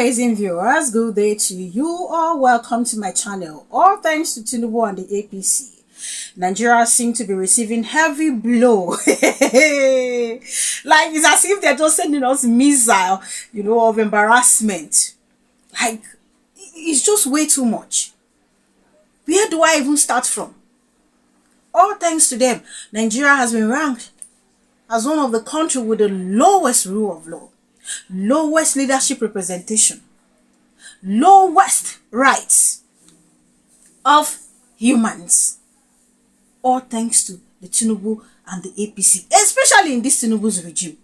amazing viewers, good day to you all. Welcome to my channel. All thanks to Tinubu and the APC. Nigeria seem to be receiving heavy blow. Like it's as if they're just sending us missile, of embarrassment. Like it's just way too much. Where do I even start from? All thanks to them, Nigeria has been ranked as one of the countries with the lowest rule of law, lowest leadership representation, lowest rights of humans. All thanks to the Tinubu and the APC, especially in this Tinubu's regime.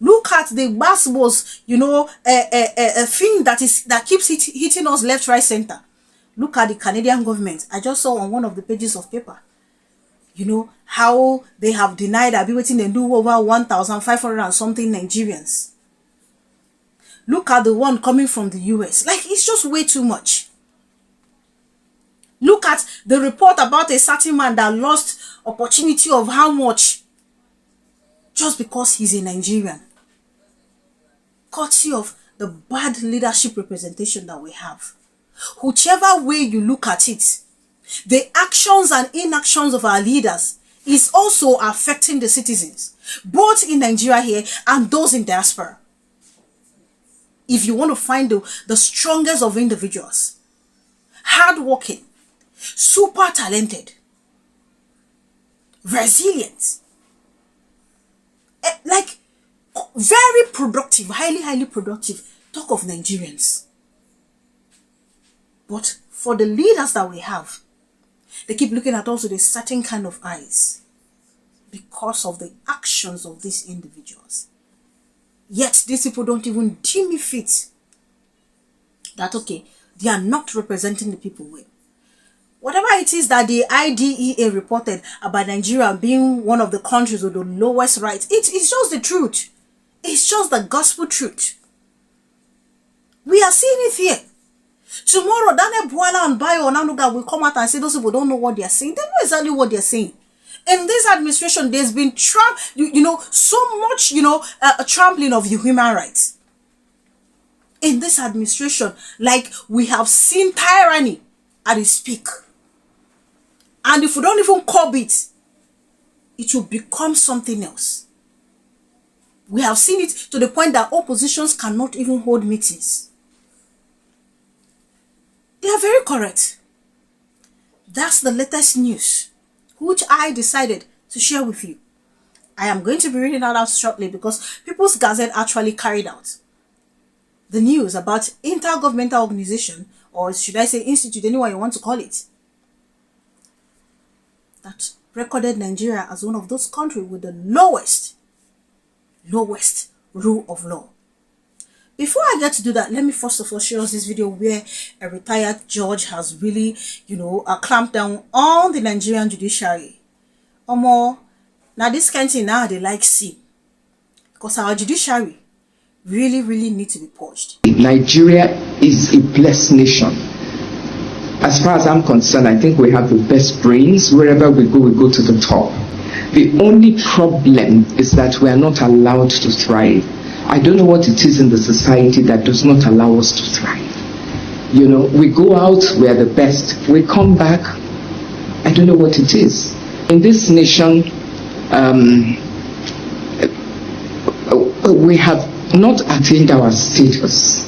Look at the basketballs, a thing that keeps hitting us left, right, center. Look at the Canadian government. I just saw on one of the pages of paper, how they have denied ability to do over 1,500 and something Nigerians. Look at the one coming from the US. Like, it's just way too much. Look at the report about a certain man that lost opportunity of how much just because he's a Nigerian. Courtesy of the bad leadership representation that we have. Whichever way you look at it, the actions and inactions of our leaders is also affecting the citizens, both in Nigeria here and those in diaspora. If you want to find the strongest of individuals, hardworking, super talented, resilient, like very productive, highly productive, talk of Nigerians. But for the leaders that we have, they keep looking at us with a certain kind of eyes because of the actions of these individuals. Yet these people don't even deem it fit that, okay, they are not representing the people well. Whatever it is that the IDEA reported about Nigeria being one of the countries with the lowest rights, it's just the truth. It's just the gospel truth. We are seeing it here. Tomorrow, Daniel Bwala and Bayo Onanuga will come out and say those people don't know what they are saying. They know exactly what they are saying. In this administration, there's been so much, a trampling of human rights. In this administration, like we have seen tyranny at its peak. And if we don't even curb it, it will become something else. We have seen it to the point that oppositions cannot even hold meetings. They are very correct. That's the latest news, which I decided to share with you. I am going to be reading that out shortly because People's Gazette actually carried out the news about intergovernmental organization, or should I say institute, anyone you want to call it, that recorded Nigeria as one of those countries with the lowest rule of law. Before I get to do that, let me first of all show us this video where a retired judge has really, clamped down on the Nigerian judiciary. Now this kind of thing now they like see, because our judiciary really need to be purged. Nigeria is a blessed nation. As far as I'm concerned, I think we have the best brains. Wherever we go to the top. The only problem is that we are not allowed to thrive. I don't know what it is in the society that does not allow us to thrive. We go out, we are the best. We come back, I don't know what it is. In this nation, we have not attained our status.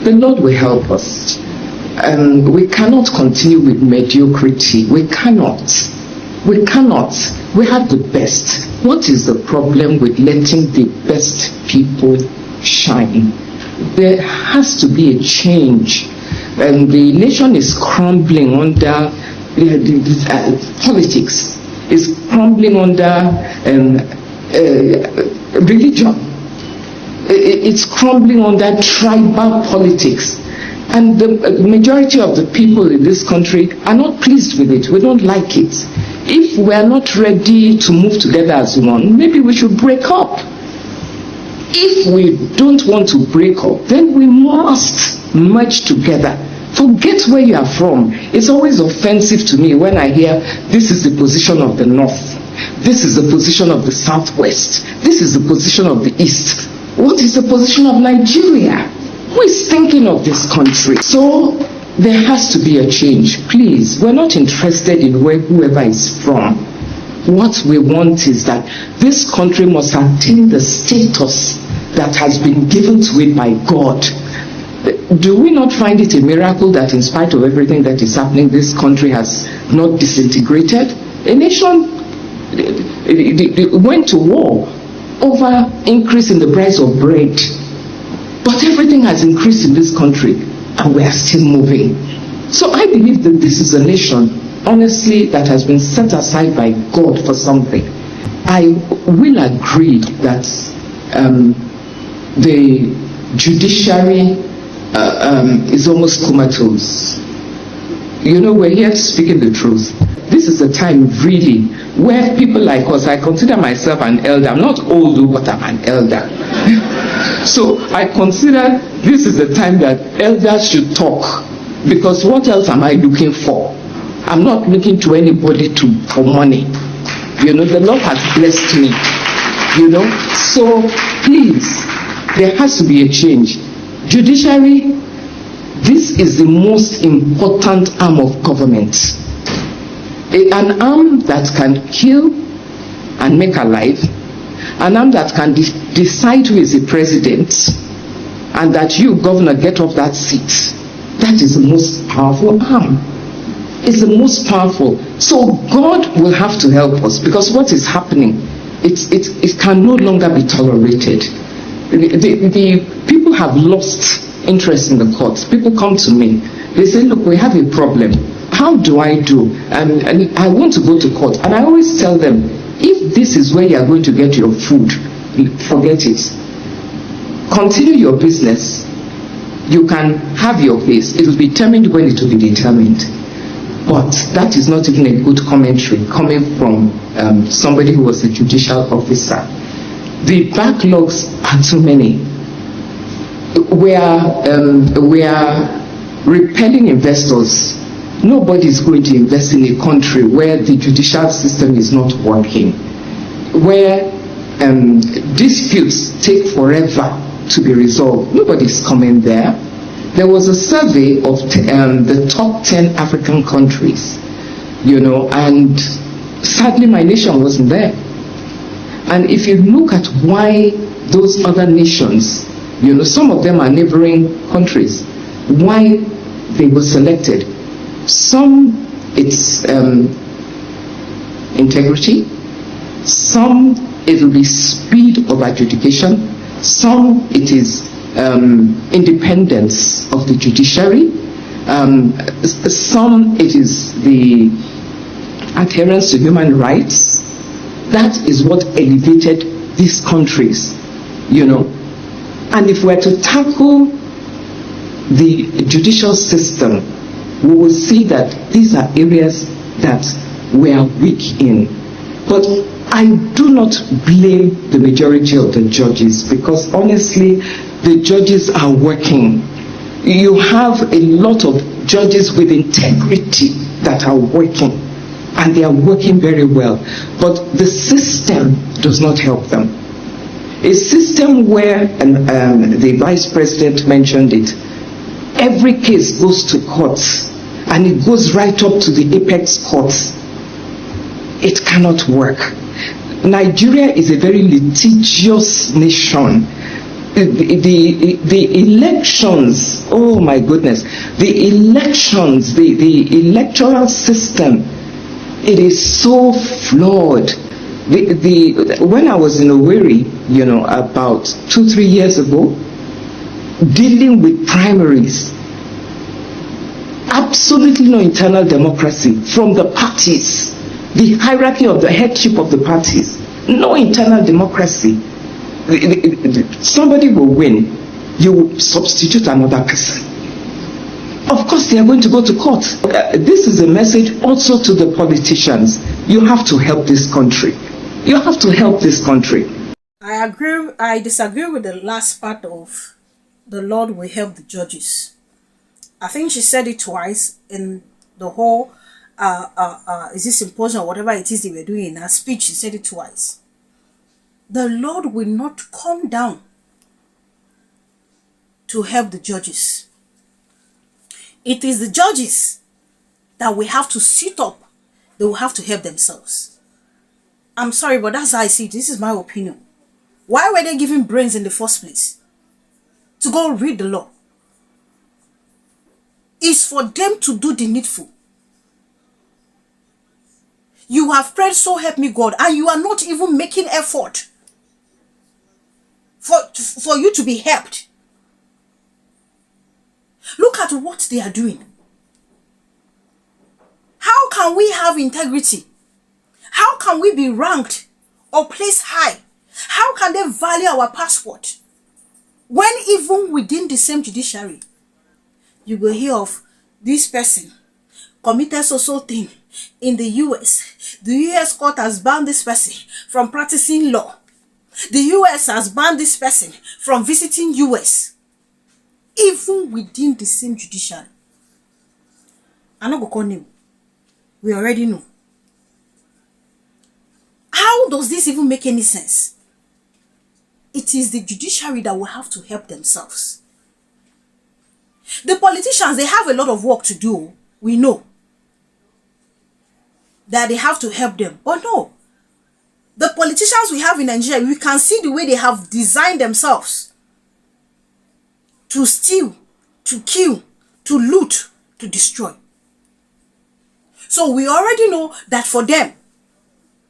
The Lord will help us. We cannot continue with mediocrity. We cannot. We have the best. What is the problem with letting the best people shine? There has to be a change. And the nation is crumbling under politics. It's crumbling under religion. It's crumbling under tribal politics. And the majority of the people in this country are not pleased with it. We don't like it. If we are not ready to move together as one, maybe we should break up. If we don't want to break up, then we must merge together. Forget where you are from. It's always offensive to me when I hear this is the position of the North, this is the position of the Southwest, this is the position of the East. What is the position of Nigeria? Who is thinking of this country? So there has to be a change. Please, we're not interested in where whoever is from. What we want is that this country must attain the status that has been given to it by God. Do we not find it a miracle that in spite of everything that is happening, this country has not disintegrated? A nation went to war over increase in the price of bread. But everything has increased in this country and we are still moving. So I believe that this is a nation, honestly, that has been set aside by God for something. I will agree that the judiciary is almost comatose. You know, we're here speaking the truth. This is the time really where people like us, I consider myself an elder. I'm not old, but I'm an elder. So I consider this is the time that elders should talk, because what else am I looking for? I'm not looking to anybody for money. You know, the Lord has blessed me. You know, so please, there has to be a change. Judiciary, this is the most important arm of government. An arm that can kill and make alive, an arm that can decide who is the president, and that you, governor, get off that seat. That is the most powerful arm. It's the most powerful. So God will have to help us, because what is happening, it can no longer be tolerated. The people have lost interest in the courts. People come to me. They say, look, we have a problem. How do I do? And I want to go to court. And I always tell them, if this is where you are going to get your food, forget it. Continue your business. You can have your case. It will be determined when it will be determined. But that is not even a good commentary coming from somebody who was a judicial officer. The backlogs are too many. We are repelling investors. Nobody is going to invest in a country where the judicial system is not working, where disputes take forever to be resolved. Nobody is coming there. There was a survey of the top 10 African countries, you know, and sadly my nation wasn't there. And if you look at why those other nations, you know, some of them are neighboring countries, why they were selected. Some it's integrity, some it will be speed of adjudication, some it is independence of the judiciary, some it is the adherence to human rights. That is what elevated these countries, you know. And if we're to tackle the judicial system, we will see that these are areas that we are weak in. But I do not blame the majority of the judges, because honestly, the judges are working. You have a lot of judges with integrity that are working, and they are working very well. But the system does not help them. A system where, and the vice president mentioned it, every case goes to courts and it goes right up to the apex courts. It cannot work. Nigeria is a very litigious nation. The elections, oh my goodness, the elections, the electoral system, it is so flawed. When I was in Owerri, you know, about 2-3 years ago, dealing with primaries, absolutely no internal democracy from the parties, the hierarchy of the headship of the parties, no internal democracy. Somebody will win, you will substitute another person. Of course they are going to go to court. This is a message also to the politicians. You have to help this country. You have to help this country. I disagree with the last part of the Lord will help the judges. I think she said it twice in the whole is this symposium or whatever it is they were doing in her speech. She said it twice. The Lord will not come down to help the judges. It is the judges that we have to sit up. They will have to help themselves. I'm sorry, but that's how I see it. This is my opinion. Why were they given brains in the first place? To go read the law. It's for them to do the needful. You have prayed, so help me God, and you are not even making effort for you to be helped. Look at what they are doing. How can we have integrity? How can we be ranked or placed high? How can they value our passport? When even within the same judiciary, you will hear of this person committed so thing in the US. The US court has banned this person from practicing law. The US has banned this person from visiting US. Even within the same judiciary. I'm not going to call name. We already know. How does this even make any sense? It is the judiciary that will have to help themselves. The politicians, they have a lot of work to do. We know that they have to help them. But no. The politicians we have in Nigeria, we can see the way they have designed themselves to steal, to kill, to loot, to destroy. So we already know that for them,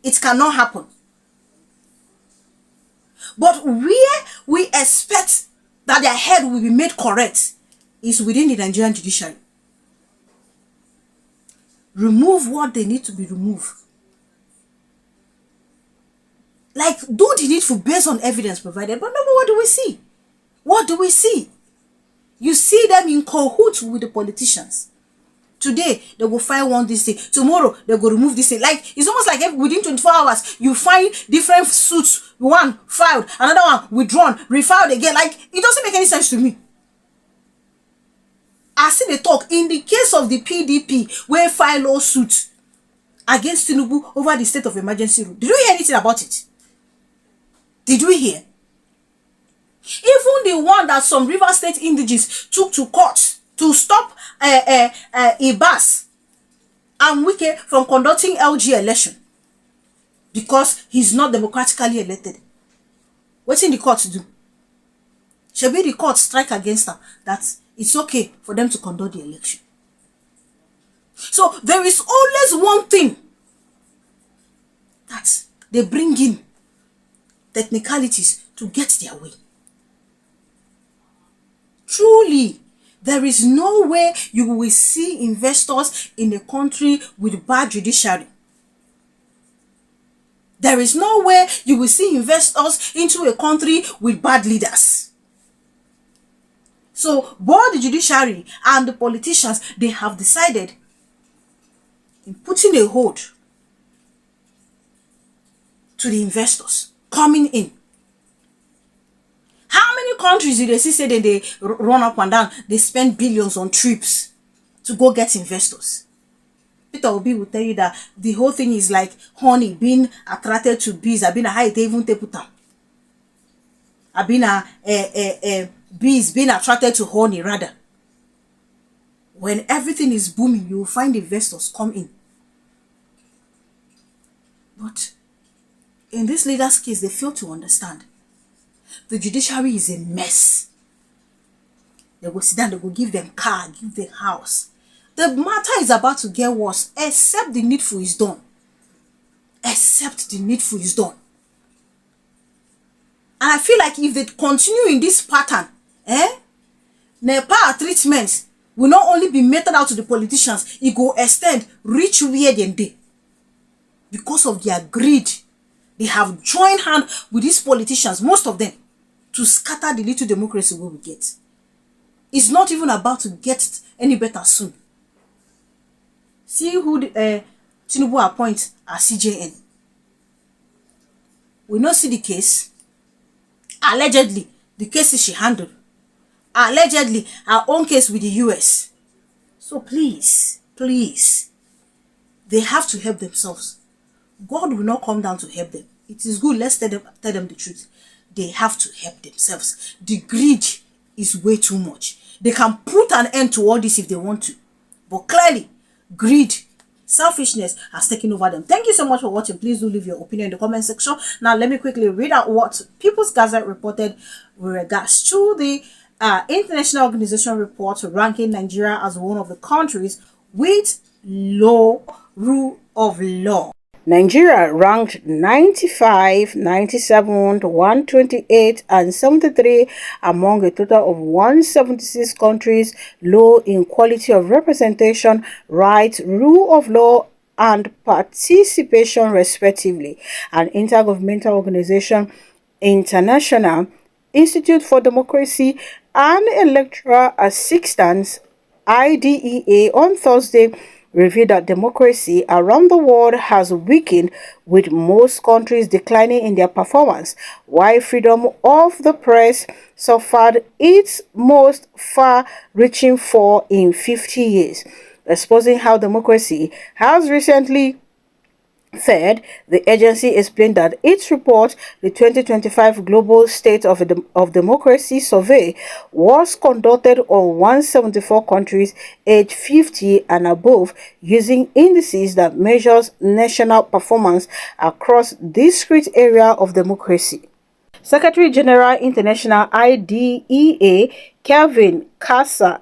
it cannot happen. But where we expect that their head will be made correct is within the Nigerian judiciary. Remove what they need to be removed. Like, do the needful based on evidence provided. But no, what do we see? What do we see? You see them in cahoots with the politicians. Today, they will file one this thing. Tomorrow, they will remove this thing. Like, it's almost like within 24 hours, you find different suits. One filed, another one withdrawn, refiled again. Like, it doesn't make any sense to me. I see the talk in the case of the PDP, where file lawsuit against Tinubu over the state of emergency rule. Did you hear anything about it? Did we hear? Even the one that some River State indigenes took to court to stop Ibas and Wike from conducting LG election because he's not democratically elected. What's in the court to do? Should be the court strike against them that it's okay for them to conduct the election. So there is always one thing that they bring in technicalities to get their way. Truly, there is no way you will see investors in a country with bad judiciary. There is no way you will see investors into a country with bad leaders. So both the judiciary and the politicians, they have decided in putting a hold to the investors coming in. How many countries do they see say that they run up and down, they spend billions on trips to go get investors? Peter Obi will tell you that the whole thing is like honey being attracted to bees. I've been a high even teputa. I've been a bees being attracted to honey rather. When everything is booming, you will find investors come in. But in this leader's case, they fail to understand. The judiciary is a mess. They will sit down, they will give them car, give them house. The matter is about to get worse, except the needful is done. Except the needful is done. And I feel like if they continue in this pattern, Nepal treatment will not only be meted out to the politicians, it will extend, reach where they. Because of their greed, they have joined hand with these politicians, most of them, to scatter the little democracy we will get. It's not even about to get any better soon. See who Tinubu appoints as CJN. We not see the case. Allegedly, the cases she handled. Allegedly, her own case with the US. So please, please, they have to help themselves. God will not come down to help them. It is good, let's tell them the truth. They have to help themselves. The greed is way too much. They can put an end to all this if they want to. But clearly, greed, selfishness has taken over them. Thank you so much for watching. Please do leave your opinion in the comment section. Now, let me quickly read out what People's Gazette reported with regards to the International Organization report ranking Nigeria as one of the countries with low rule of law. Nigeria ranked 95, 97, 128, and 73 among a total of 176 countries low in quality of representation, rights, rule of law, and participation, respectively. An intergovernmental organization, International Institute for Democracy and Electoral Assistance, IDEA, on Thursday revealed that democracy around the world has weakened, with most countries declining in their performance, while freedom of the press suffered its most far-reaching fall in 50 years. Exposing how democracy has recently fared, the agency explained that its report, the 2025 Global State of Democracy Survey, was conducted on 174 countries aged 50 and above, using indices that measures national performance across discrete areas of democracy. Secretary General International IDEA Kevin Casa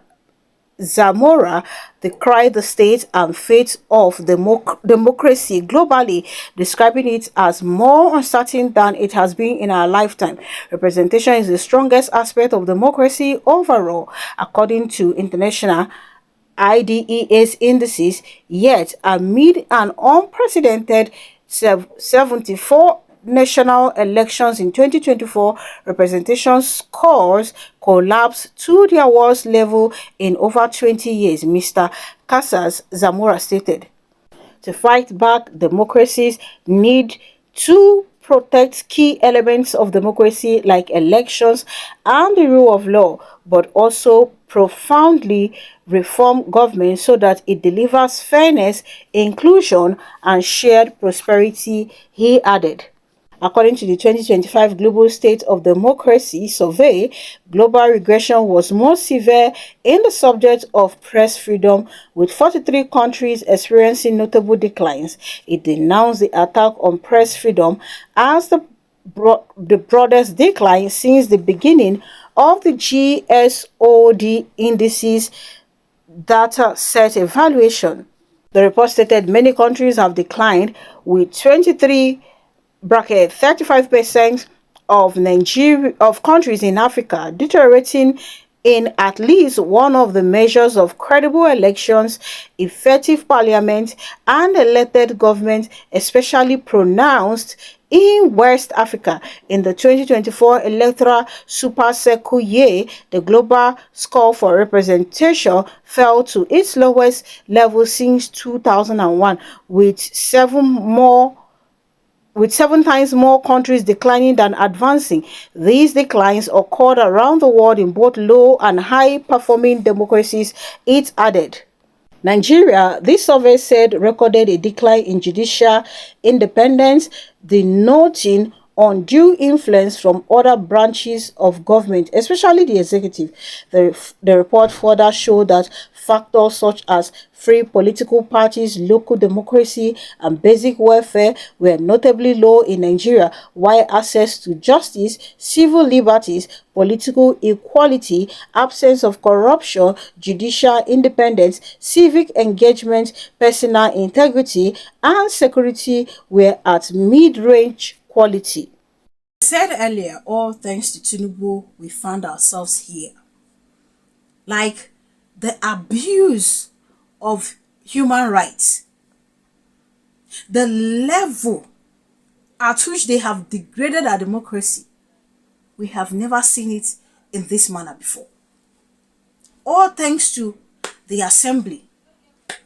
Zamora decried the state and fate of democracy globally, describing it as more uncertain than it has been in our lifetime. Representation is the strongest aspect of democracy overall, according to International IDEA's indices, yet amid an unprecedented 74 national elections in 2024, representation scores collapsed to their worst level in over 20 years, Mr. Casas Zamora stated. To fight back, democracies need to protect key elements of democracy like elections and the rule of law, but also profoundly reform government so that it delivers fairness, inclusion, and shared prosperity, he added. According to the 2025 Global State of Democracy Survey, global regression was most severe in the subject of press freedom, with 43 countries experiencing notable declines. It denounced the attack on press freedom as the broadest decline since the beginning of the GSOD indices data set evaluation. The report stated many countries have declined, with 35% of countries in Africa deteriorating in at least one of the measures of credible elections, effective parliament, and elected government, especially pronounced in West Africa. In the 2024 electoral super cycle year, the global score for representation fell to its lowest level since 2001, with seven times more countries declining than advancing. These declines occurred around the world in both low and high-performing democracies, it added. Nigeria, this survey said, recorded a decline in judicial independence, denoting undue influence from other branches of government, especially the executive. The report further showed that factors such as free political parties, local democracy, and basic welfare were notably low in Nigeria, while access to justice, civil liberties, political equality, absence of corruption, judicial independence, civic engagement, personal integrity, and security were at mid-range quality. I said earlier, all thanks to Tinubu, we found ourselves here. Like the abuse of human rights, the level at which they have degraded our democracy, we have never seen it in this manner before. All thanks to the Assembly,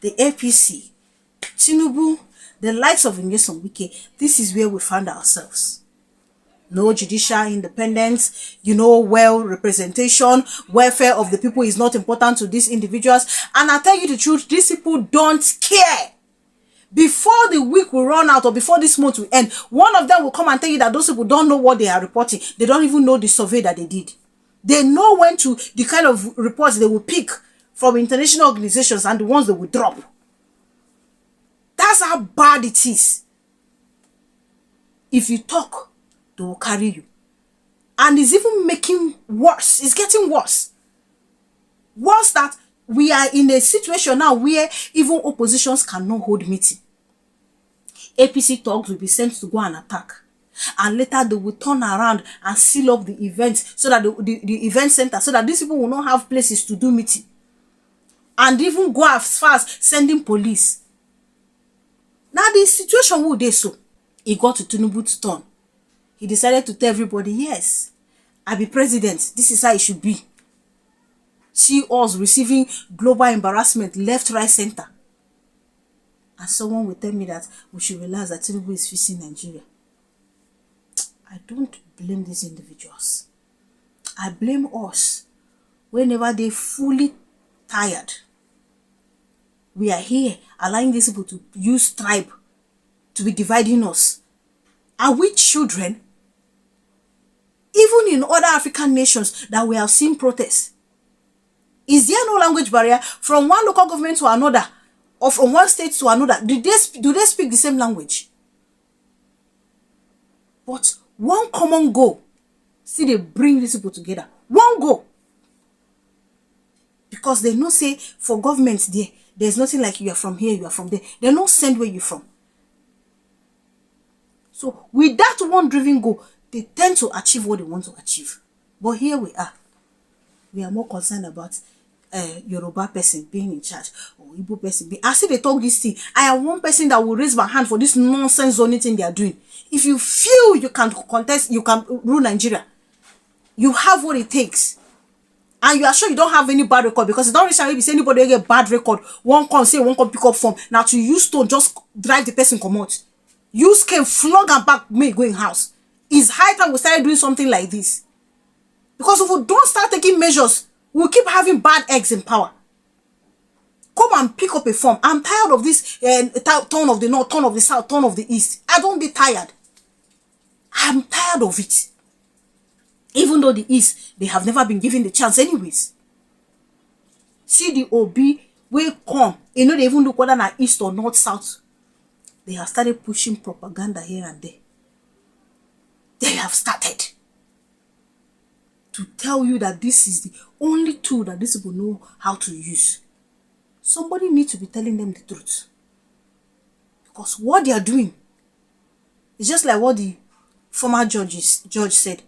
the APC, Tinubu, the likes of Nyesom Wike. This is where we found ourselves. No judicial independence, well representation, welfare of the people is not important to these individuals. And I tell you the truth, these people don't care. Before the week will run out or before this month will end, one of them will come and tell you that those people don't know what they are reporting. They don't even know the survey that they did. They know when to, the kind of reports they will pick from international organizations and the ones they will drop. That's how bad it is. If you talk, they will carry you. And it's even making worse. It's getting worse. Worse that we are in a situation now where even oppositions cannot hold meeting. APC talks will be sent to go and attack. And later they will turn around and seal up the event so that the event center, so that these people will not have places to do meeting. And even go as far as sending police. Now the situation will they so. He got to Tinubu to turn. He decided to tell everybody, yes, I be president. This is how it should be. See us receiving global embarrassment left, right, center. And someone will tell me that we should realize that Tinubu is facing Nigeria. I don't blame these individuals. I blame us. Whenever they fully tired, we are here allowing these people to use tribe to be dividing us. Are we children? Even in other African nations that we have seen protests, is there no language barrier from one local government to another, or from one state to another? Do they speak the same language? But one common goal, see, they bring these people together. One goal. Because they know say for governments there's nothing like you are from here, you are from there. They don't send where you're from. So with that one driven goal, they tend to achieve what they want to achieve. But here we are. We are more concerned about Yoruba person being in charge or Igbo person being. I see they talk this thing. I am one person that will raise my hand for this nonsense zoning thing they are doing. If you feel you can contest, you can rule Nigeria, you have what it takes. And you are sure you don't have any bad record, because it's not recently be say anybody get bad record. One come say, one come pick up form. Now to use stone, just drive the person come out. Use cane, flog and back, may go in house. It's high time we started doing something like this. Because if we don't start taking measures, we'll keep having bad eggs in power. Come and pick up a form. I'm tired of this turn of the north, turn of the south, turn of the east. I don't be tired. I'm tired of it. Even though the East, they have never been given the chance anyways. See the OB will come. You know, they even look whether na East or North, South. They have started pushing propaganda here and there. They have started to tell you that this is the only tool that these people know how to use. Somebody needs to be telling them the truth. Because what they are doing is just like what the former judge said.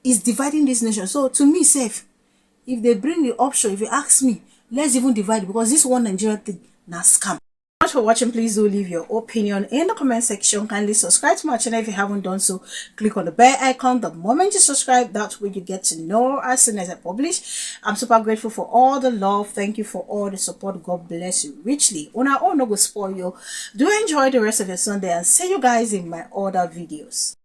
Is dividing this nation. So to me, safe. If they bring the option, if you ask me, let's even divide, because this one Nigeria thing, na scam. Thanks for watching. Please do leave your opinion in the comment section. Kindly subscribe to my channel if you haven't done so. Click on the bell icon. The moment you subscribe, that way you get to know as soon as I publish. I'm super grateful for all the love. Thank you for all the support. God bless you richly. Una no go spoil you. Do enjoy the rest of your Sunday, and see you guys in my other videos.